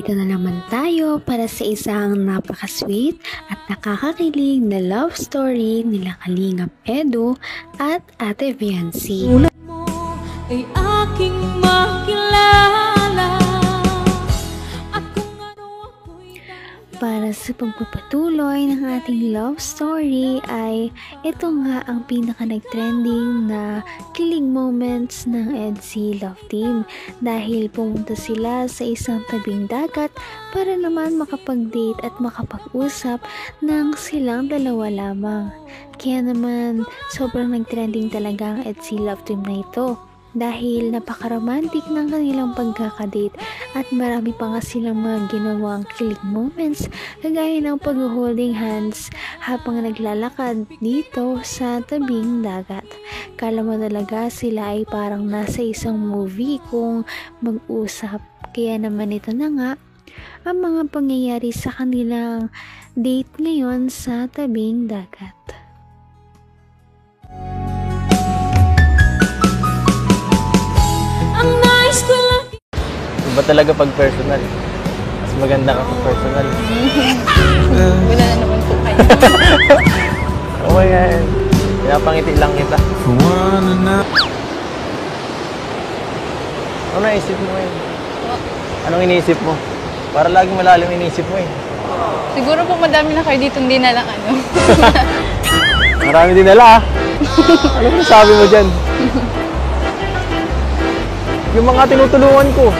Narito na naman tayo para sa isang napaka-sweet at nakakakilig na love story nila Kalingap Edu at Ate Viancy. Ulat mo ay aking makilala at kung ano ako'y Para sa pagpapatuloy ng ating love story ay ito nga ang pinaka nag-trending na kilig moments ng EDSI Love Team dahil pumunta sila sa isang tabing dagat para naman makapag-date at makapag-usap ng silang dalawa lamang. Kaya naman sobrang nag-trending talaga ang EDSI Love Team na ito dahil napaka-romantic ng kanilang pagkakadate at marami pa nga silang mga ginawang kilig moments kagaya ng pag-holding hands habang naglalakad dito sa tabing dagat. Kala mo talaga sila ay parang nasa isang movie kung mag-usap. Kaya naman ito na nga ang mga pangyayari sa kanilang date ngayon sa tabing dagat. Iba talaga pag personal. Mas maganda ka sa personal. Wala na naman po kayo. Oh my God. Pinapangiti lang kita. Ano naisip mo eh? Anong iniisip mo? Para laging malalim iniisip mo eh. Siguro po madami na kayo dito, hindi na lang ano. Marami din nala ah. Ano sabi mo dyan? Yung mga tinutulungan ko.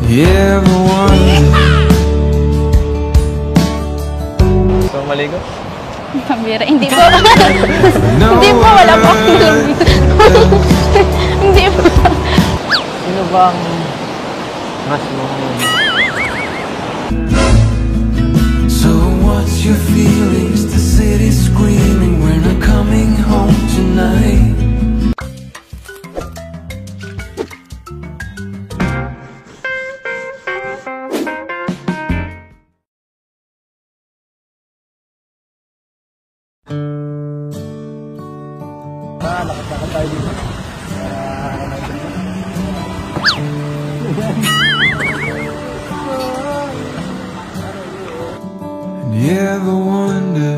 Yeah, the one. So, maligo? Pambira, hindi po. Hindi po, wala po akong dumi. Hindi po. Sino bang mas mo? So what's your feelings? The city's screaming, we're not coming home tonight. Lakad tayo dito. And you ever wonder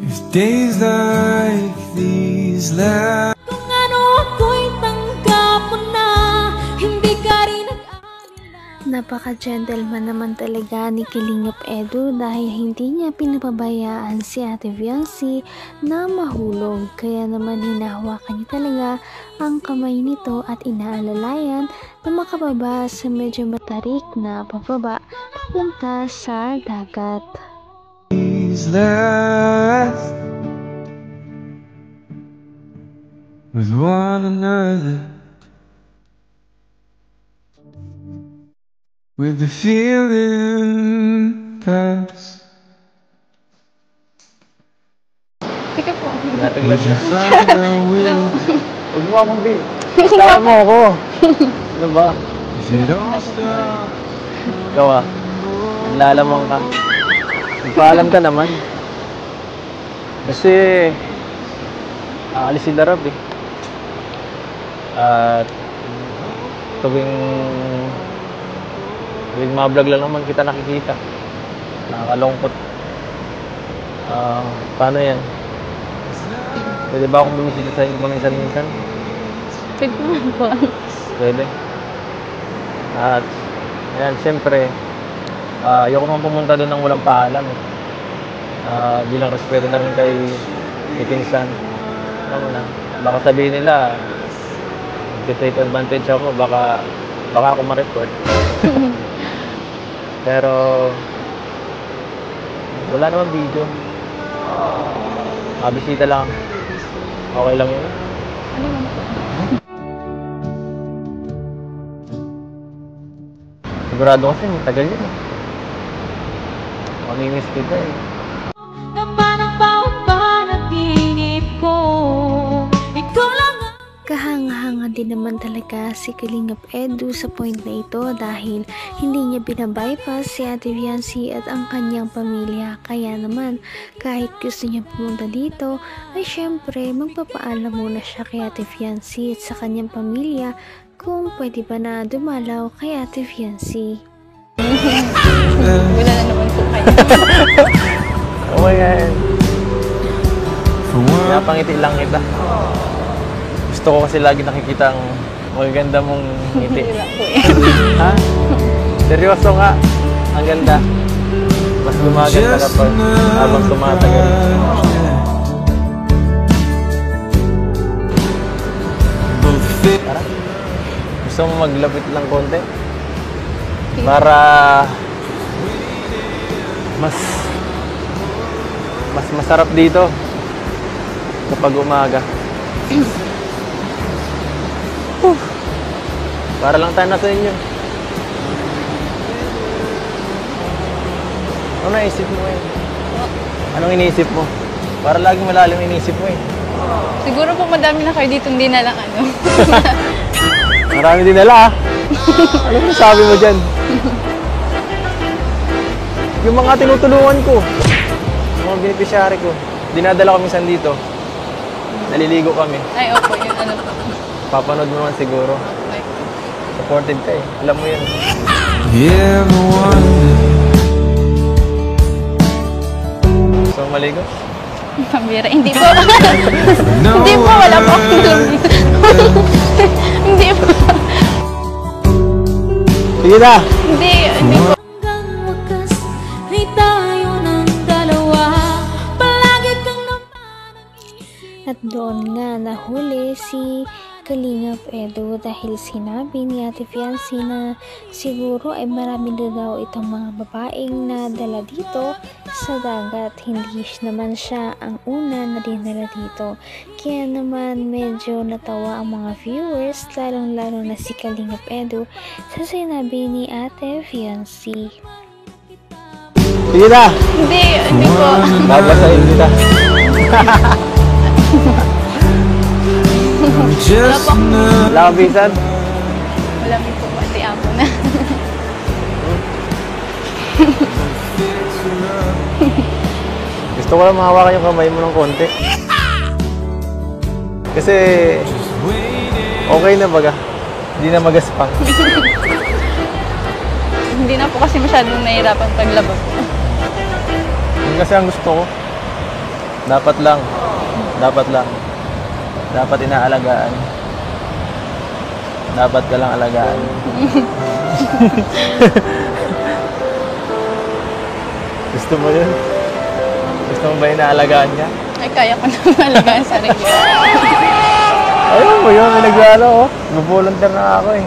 if days like these last? kung ano ako'y tanggap mo na hindi ka rin Napaka-gentleman naman talaga ni Kalingap Edu dahil hindi niya pinapabayaan si Ate Viancy na mahulog. Kaya naman hinahawakan niya talaga ang kamay nito at inaalalayan na makababa sa medyo matarik na pababa papunta sa dagat. These last with one another, with the feeling pass. Teka po. Would you find the will? Huwag mo akong Tawa mo ako. Ano ba? If it all stops, Ikaw ah. Naglalamang ka. Nagpaalam ka naman. Kasi aalis si Darab eh. At tuwing mga vlog lang naman kita nakikita. Nakakalungkot. Paano yan? Pwede ba akong bumisita sa inyo minsan-minsan? Pwede naman po. Pwede. At yan, siyempre ayoko naman pumunta doon ng walang paalam eh. Bilang respeto na rin kay Pinsan. Ano na, baka sabihin nila take advantage ako, baka ako ma-report. Pero wala naman video. Bisita lang. Okay lang yun. Ano naman po? Sigurado kasi tagal yun eh. Mamimiss kita eh. naman ang bawat panaginip ko. Ikaw lang ang Kahanga-hanga din naman talaga si Kalingap Edu sa point na ito dahil hindi niya binabypass si Ate Fiancy at ang kanyang pamilya. Kaya naman, kahit gusto niya pumunta dito, ay syempre magpapaalam muna siya kay Ate Fiancy at sa kanyang pamilya kung pwede ba na dumalaw kay Ate Fiancy. Wala na naman po kayo. Oh my God. Pinapangiti lang kita. Gusto ko kasi lagi nakikita ang magaganda mong ngiti. Wala po eh. Ha? Seryoso nga. Ang ganda. Mas gumaganda kapag habang tumatagal. Tara. Gusto mo maglapit lang konti? Para mas masarap dito kapag umaga. Para lang tayo nasa inyo. Ano naisip mo eh? Anong iniisip mo? Para laging malalim ang iniisip mo eh. Siguro po madami na kayo dito, hindi na lang ano. Marami din nila ah. Ano sabi mo dyan? Yung mga tinutulungan ko, yung mga beneficiary ko, dinadala ko minsan dito. Naliligo kami. Ay, opo, yun ano po. Papanood mo naman siguro. Okay. Supported ka eh. Alam mo yun. So, maligo? Pambira, hindi po. Hindi po, wala po akong dumi. Hindi po. Sige na! Hindi po. Hanggang wakas ay tayo ng dalawa. Palagi kang At doon nga nahuli si Kalingap Edu dahil sinabi ni Ate Fiancy na siguro ay marami na daw itong mga babaeng na dala dito sa dagat. Hindi naman siya ang una na dinala dito. Kaya naman medyo natawa ang mga viewers, lalong-lalo na si Kalingap Edu sa sinabi ni Ate Fiancy. Sige na! Hindi po. Babasahin kita. Wala kang bisan? Wala po, pati amo na. Gusto ko lang mahawakan yung kamay mo ng konti. Kasi okay na baga. Hindi na magaspang. Hindi na po kasi masyadong nahihirapan paglaba po. Yun kasi ang gusto ko. Dapat lang. Dapat inaalagaan. Dapat ka lang alagaan. Gusto mo yun? Gusto mo ba inaalagaan ka? Ay, kaya ko na alagaan sarili. Ayun mo yun, may nag-ano oh. Mag-volunteer na ako eh.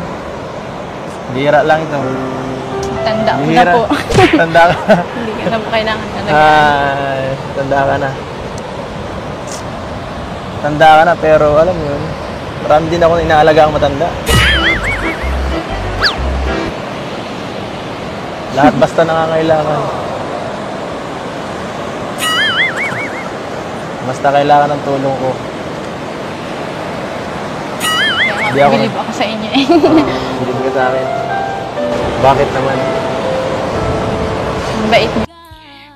Bihira lang ito. Tanda ko na Bihira. po. Tanda ka. Hindi ka na po kailangan alagaan. Ay, tanda ka na. Tanda ka na, pero alam mo yun, marami din ako inaalaga ang matanda. Lahat basta nangangailangan. Basta kailangan ng tulong ko. Hindi Kaya ako- bilib ako sa inyo eh. Bilib ka sa akin. Bakit naman? Ang bait niyo.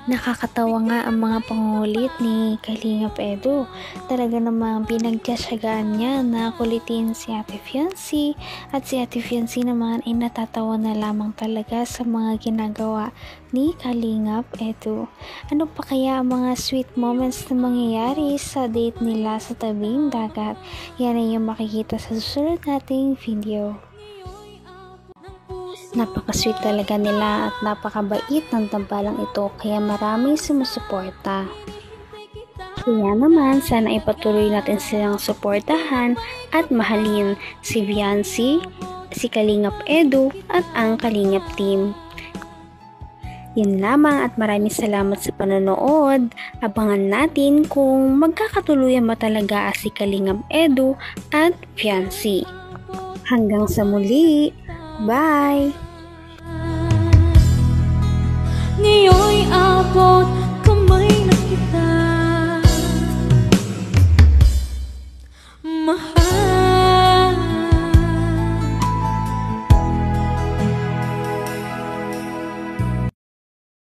Nakakatawa nga ang mga pangulit ni Kalingap Edu. Talaga namang pinagtyasagaan niya na kulitin si Ate Fiancy at si Ate Fiancy naman ay natatawa na lamang talaga sa mga ginagawa ni Kalingap Edu. Ano pa kaya ang mga sweet moments na mangyayari sa date nila sa tabing dagat? Yan ay yung makikita sa susunod nating video. Napaka-sweet talaga nila at napakabait ng tambalang ito kaya maraming sumusuporta. Kaya naman sana ipatuloy natin silang suportahan at mahalin si Fiancy, si Kalingap Edu at ang Kalingap team. Yun lamang at maraming salamat sa panonood. Abangan natin kung magkakatuluyan ba talaga si Kalingap Edu at Fiancy. Hanggang sa muli! Bye! ngayon'y abot